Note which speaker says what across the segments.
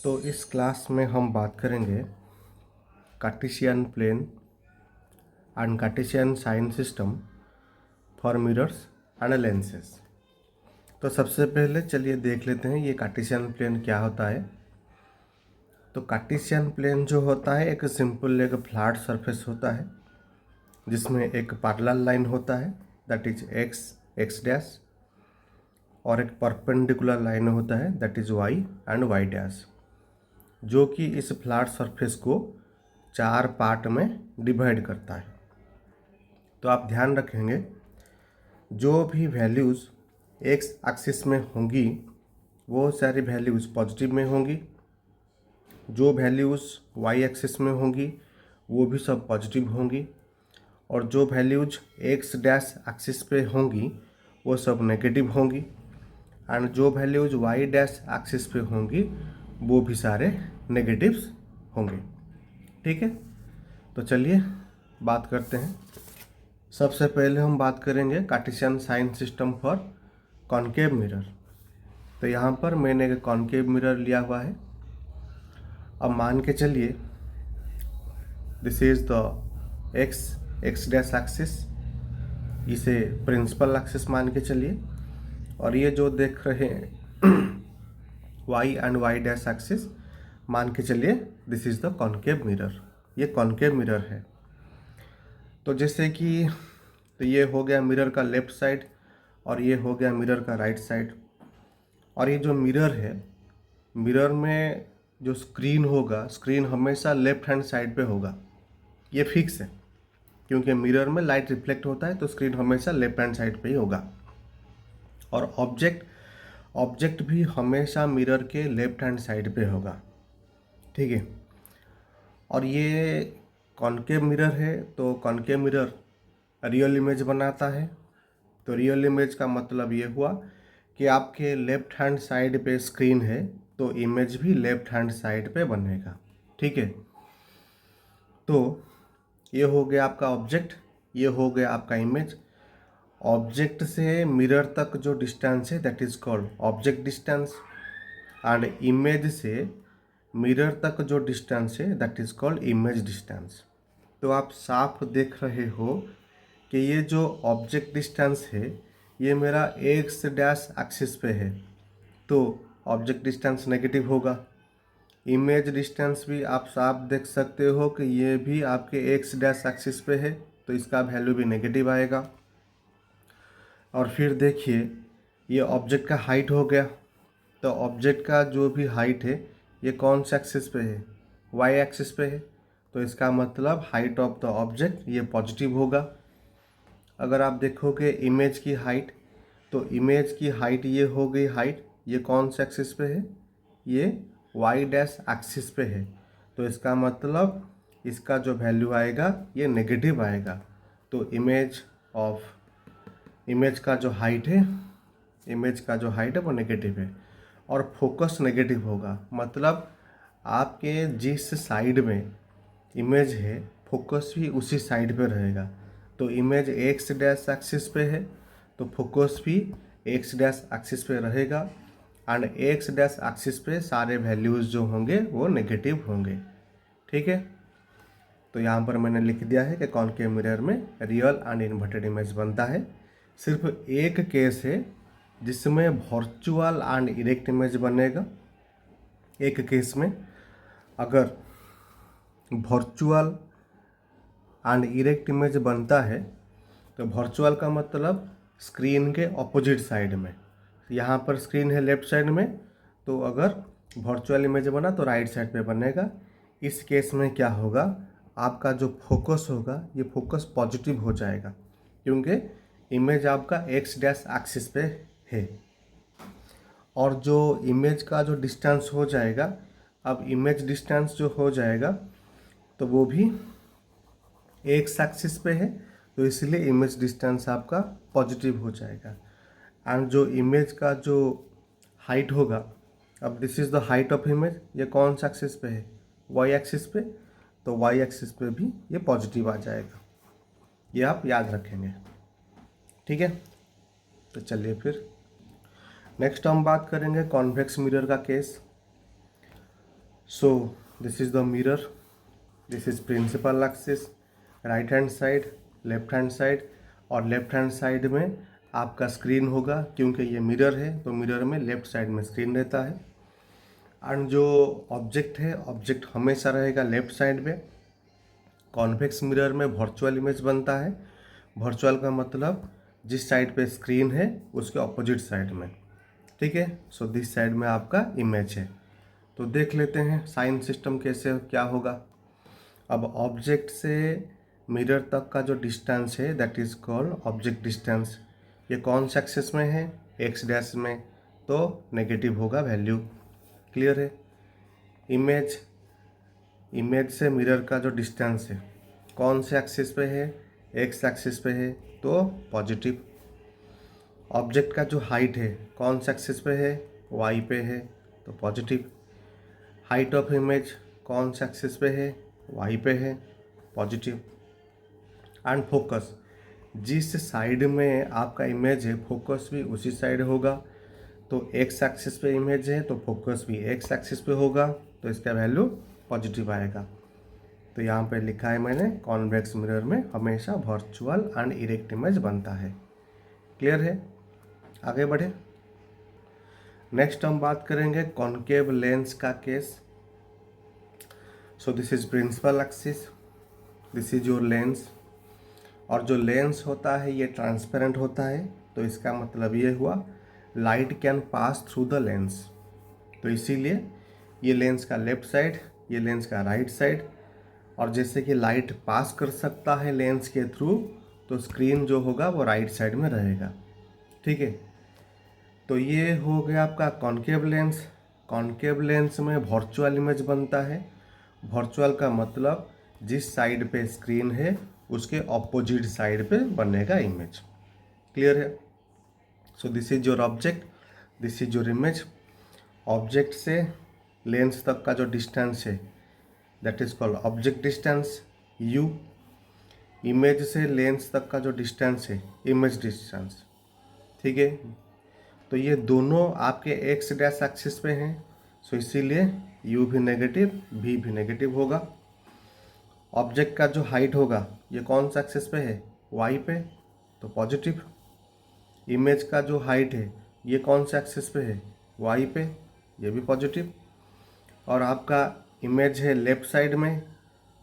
Speaker 1: तो इस क्लास में हम बात करेंगे Cartesian plane and Cartesian sign system for mirrors and lenses. तो सबसे पहले चलिए देख लेते हैं ये कार्टेशियन प्लेन क्या होता है। तो कार्टेशियन प्लेन जो होता है एक सिंपल एक फ्लैट सरफेस होता है जिसमें एक पैरेलल लाइन होता है दैट इज एक्स डैश और एक परपेंडिकुलर लाइन होता है that is Y and Y dash, जो कि इस फ्लैट सरफेस को 4 पार्ट में डिवाइड करता है। तो आप ध्यान रखेंगे जो भी वैल्यूज़ एक्स एक्सिस में होंगी वो सारी वैल्यूज़ पॉजिटिव में होंगी, जो वैल्यूज़ वाई एक्सिस में होंगी वो भी सब पॉजिटिव होंगी, और जो वैल्यूज़ एक्स डैश एक्सिस पे होंगी वो सब नेगेटिव होंगी, एंड जो वैल्यूज़ वाई डैश एक्सिस पे होंगी वो भी सारे नेगेटिव्स होंगे। ठीक है, तो चलिए बात करते हैं। सबसे पहले हम बात करेंगे Cartesian sign system for concave mirror. तो यहाँ पर मैंने एक कॉनकेव मिरर लिया हुआ है। अब मान के चलिए this is the X dash axis, इसे प्रिंसिपल एक्सिस मान के चलिए, और ये जो देख रहे हैं Y and Y dash axis मान के चलिए this is the concave mirror. ये कॉनकेव मिरर है। तो जैसे कि तो ये हो गया मिरर का लेफ्ट साइड और ये हो गया मिरर का राइट साइड। और ये जो मिरर है, मिरर में जो स्क्रीन होगा, स्क्रीन हमेशा लेफ्ट हैंड साइड पे होगा। ये फिक्स है क्योंकि मिरर में लाइट रिफ्लेक्ट होता है तो स्क्रीन हमेशा लेफ्ट हैंड साइड पे ही होगा। और ऑब्जेक्ट भी हमेशा मिरर के लेफ्ट हैंड साइड पे होगा। ठीक है, और ये कॉनकेव मिरर है तो कॉनकेव मिरर रियल इमेज बनाता है। तो रियल इमेज का मतलब ये हुआ कि आपके लेफ्ट हैंड साइड पे स्क्रीन है तो इमेज भी लेफ्ट हैंड साइड पे बनेगा। ठीक है, तो ये हो गया आपका ऑब्जेक्ट, ये हो गया आपका इमेज। ऑब्जेक्ट से मिरर तक जो डिस्टेंस है that is called object distance, and image से मिरर तक जो डिस्टेंस है that is called image distance. तो आप साफ देख रहे हो कि ये जो ऑब्जेक्ट डिस्टेंस है ये मेरा एक्स डैश एक्सिस पे है तो ऑब्जेक्ट डिस्टेंस नेगेटिव होगा। इमेज डिस्टेंस भी आप साफ देख सकते हो कि ये भी आपके एक्स डैश एक्सिस पे है तो इसका वैल्यू भी नेगेटिव आएगा। और फिर देखिए ये ऑब्जेक्ट का हाइट हो गया। तो ऑब्जेक्ट का जो भी हाइट है ये कौन से एक्सिस पे है, वाई एक्सिस पे है, तो इसका मतलब हाइट ऑफ द ऑब्जेक्ट ये पॉजिटिव होगा। अगर आप देखोगे इमेज की हाइट, तो इमेज की हाइट ये हो गई हाइट, ये कौन से एक्सिस पे है, ये वाई डैश एक्सिस पे है, तो इसका मतलब इसका जो वैल्यू आएगा ये नेगेटिव आएगा। तो इमेज का जो हाइट है, इमेज का जो हाइट है वो नेगेटिव है, और फोकस नेगेटिव होगा। मतलब आपके जिस साइड में इमेज है फोकस भी उसी साइड पे रहेगा। तो इमेज एक्स डैश एक्सिस पे है तो फोकस भी एक्स डैश एक्सिस पे रहेगा, एंड एक्स डैश एक्सिस पे सारे वैल्यूज़ जो होंगे वो नेगेटिव होंगे। ठीक है, तो यहाँ पर मैंने लिख दिया है कि कॉनकेव मिरर में रियल एंड इन्वर्टेड इमेज बनता है। सिर्फ एक केस है जिसमें वर्चुअल एंड इरेक्ट इमेज बनेगा। एक केस में अगर वर्चुअल एंड इरेक्ट इमेज बनता है तो वर्चुअल का मतलब स्क्रीन के ऑपोजिट साइड में, यहाँ पर स्क्रीन है लेफ्ट साइड में, तो अगर वर्चुअल इमेज बना तो राइट साइड पे बनेगा। इस केस में क्या होगा, आपका जो फोकस होगा ये फोकस पॉजिटिव हो जाएगा क्योंकि इमेज आपका एक्स डैश एक्सिस पे है। और जो इमेज का जो डिस्टेंस हो जाएगा, अब इमेज डिस्टेंस जो हो जाएगा तो वो भी एक्स एक्सिस पे है तो इसलिए इमेज डिस्टेंस आपका पॉजिटिव हो जाएगा। एंड जो इमेज का जो हाइट होगा, अब this is the height of image, ये कौन सा एक्सिस पे है, वाई एक्सिस पे, तो वाई एक्सिस पे भी ये पॉजिटिव आ जाएगा। ये आप याद रखेंगे। ठीक है, तो चलिए फिर नेक्स्ट हम बात करेंगे कॉन्वेक्स मिरर का case. So this is the mirror, this is principal axis, right hand side, left hand side, और लेफ्ट हैंड साइड में आपका स्क्रीन होगा, क्योंकि ये मिरर है तो मिरर में लेफ्ट साइड में स्क्रीन रहता है। एंड जो ऑब्जेक्ट है, ऑब्जेक्ट हमेशा रहेगा लेफ्ट साइड में। कॉन्वेक्स मिरर में वर्चुअल इमेज बनता है। वर्चुअल का मतलब जिस साइड पे स्क्रीन है उसके ऑपोजिट साइड में, ठीक है। सो दिस साइड में आपका इमेज है। तो देख लेते हैं साइन सिस्टम कैसे क्या होगा। अब ऑब्जेक्ट से मिरर तक का जो डिस्टेंस है that is called object distance. ये कौन से एक्सिस में है, एक्स डैश में, तो नेगेटिव होगा वैल्यू। क्लियर है। इमेज से मिरर का जो डिस्टेंस है कौन से एक्सिस पे है, एक्स एक्सिस पे है, तो पॉजिटिव। ऑब्जेक्ट का जो हाइट है कौन से एक्सिस पे है, वाई पे है, तो पॉजिटिव। हाइट ऑफ इमेज कौन से एक्सिस पे है, वाई पे है, पॉजिटिव। एंड फोकस, जिस साइड में आपका इमेज है फोकस भी उसी साइड होगा। तो एक्स एक्सिस पे इमेज है तो फोकस भी एक्स एक्सिस पे होगा, तो इसका वैल्यू पॉजिटिव आएगा। तो यहाँ पे लिखा है मैंने, कॉन्वेक्स मिरर में हमेशा वर्चुअल एंड इरेक्ट इमेज बनता है। क्लियर है। आगे बढ़े। नेक्स्ट हम बात करेंगे कॉन्केव लेंस का case. So this is principal axis, this is your lens. और जो लेंस होता है ये ट्रांसपेरेंट होता है, तो इसका मतलब ये हुआ light can pass through the lens. तो इसीलिए ये लेंस का लेफ्ट साइड, ये लेंस का राइट साइड। और जैसे कि लाइट पास कर सकता है लेंस के थ्रू, तो स्क्रीन जो होगा वो राइट साइड में रहेगा, ठीक है। तो ये हो गया आपका कॉन्केव लेंस। कॉन्केव लेंस में वर्चुअल इमेज बनता है। वर्चुअल का मतलब जिस साइड पे स्क्रीन है उसके ऑपोजिट साइड पे बनेगा इमेज। क्लियर है। सो this is your object, this is your image. Object से लेंस तक का जो डिस्टेंस है that is called object distance u। Image से लेंस तक का जो डिस्टेंस है इमेज डिस्टेंस, ठीक है। तो ये दोनों आपके एक्स डैश एक्सिस पे हैं, सो इसीलिए u भी नेगेटिव, v भी नेगेटिव होगा। ऑब्जेक्ट का जो हाइट होगा ये कौन सा एक्सिस पे है, y पे, तो पॉजिटिव। इमेज का जो हाइट है ये कौन सा एक्सिस पे है, y पे, ये भी पॉजिटिव। और आपका इमेज है लेफ्ट साइड में,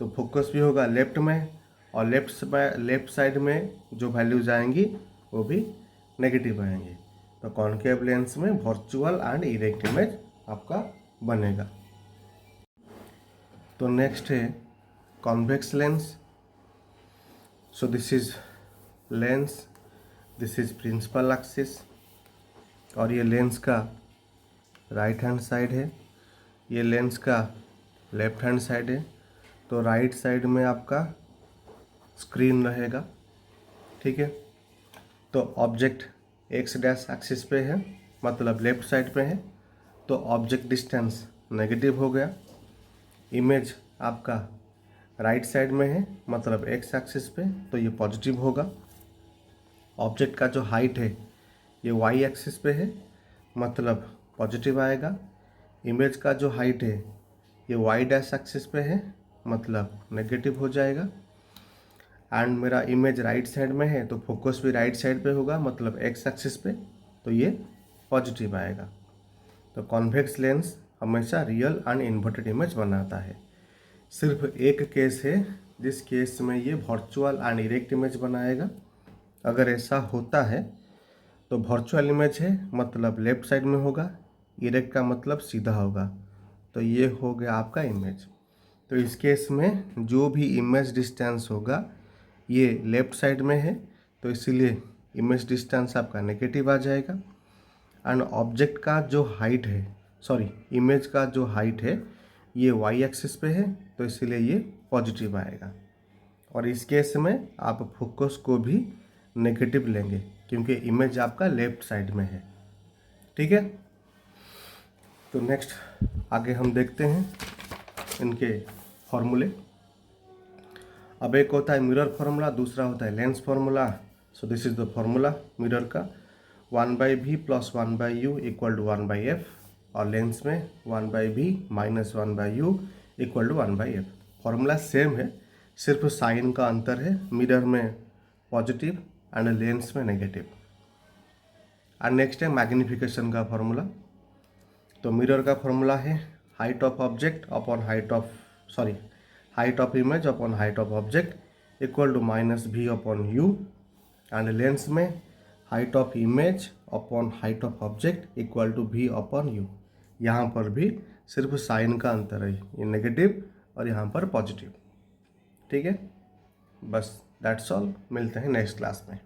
Speaker 1: तो फोकस भी होगा लेफ्ट में, और लेफ्ट साइड में जो वैल्यूज आएंगी वो भी नेगेटिव आएंगी। तो कॉन्केव लेंस में वर्चुअल एंड इरेक्ट इमेज आपका बनेगा। तो नेक्स्ट है convex lens. So this is lens, this is principal axis, और ये लेंस का राइट हैंड साइड है, ये लेंस का लेफ्ट हैंड साइड है। तो राइट साइड में आपका स्क्रीन रहेगा, ठीक है। तो ऑब्जेक्ट एक्स डैश एक्सिस पे है, मतलब लेफ्ट साइड पे है, तो ऑब्जेक्ट डिस्टेंस नेगेटिव हो गया। इमेज आपका राइट साइड में है, मतलब एक्स एक्सिस पे, तो ये पॉजिटिव होगा। ऑब्जेक्ट का जो हाइट है ये वाई एक्सिस पे है, मतलब पॉजिटिव आएगा। इमेज का जो हाइट है ये वाई डैश एक्सिस पे है, मतलब नेगेटिव हो जाएगा। एंड मेरा इमेज राइट साइड में है तो फोकस भी राइट साइड पे होगा, मतलब एक्स एक्सिस पे, तो ये पॉजिटिव आएगा। तो कॉन्वेक्स लेंस हमेशा रियल एंड इन्वर्टेड इमेज बनाता है। सिर्फ एक केस है जिस केस में ये वर्चुअल एंड इरेक्ट इमेज बनाएगा। अगर ऐसा होता है तो वर्चुअल इमेज है मतलब लेफ्ट साइड में होगा, इरेक्ट का मतलब सीधा होगा, तो ये हो गया आपका इमेज। तो इस केस में जो भी इमेज डिस्टेंस होगा ये लेफ्ट साइड में है, तो इसीलिए इमेज डिस्टेंस आपका नेगेटिव आ जाएगा। एंड ऑब्जेक्ट का जो हाइट है, इमेज का जो हाइट है ये वाई एक्सिस पे है, तो इसीलिए ये पॉजिटिव आएगा। और इस केस में आप फोकस को भी नेगेटिव लेंगे क्योंकि इमेज आपका लेफ्ट साइड में है, ठीक है। तो नेक्स्ट आगे हम देखते हैं इनके फॉर्मूले। अब एक होता है मिरर फार्मूला, दूसरा होता है lens formula. So this is the formula mirror का, 1/v + 1/u = 1/f। और लेंस में 1/v minus 1/u equal to 1/f। Formula same है, सिर्फ साइन का अंतर है, मिरर में पॉजिटिव एंड लेंस में नेगेटिव। एंड नेक्स्ट है मैग्निफिकेशन का फॉर्मूला। तो मिरर का फॉर्मूला है height of object upon height of image upon height of object equal to minus v upon u। And lens में height of image upon height of object equal to v upon u। यहाँ पर भी सिर्फ sign का अंतर है, ये negative और यहाँ पर पॉजिटिव। ठीक है, बस दैट्स ऑल। मिलते हैं नेक्स्ट क्लास में।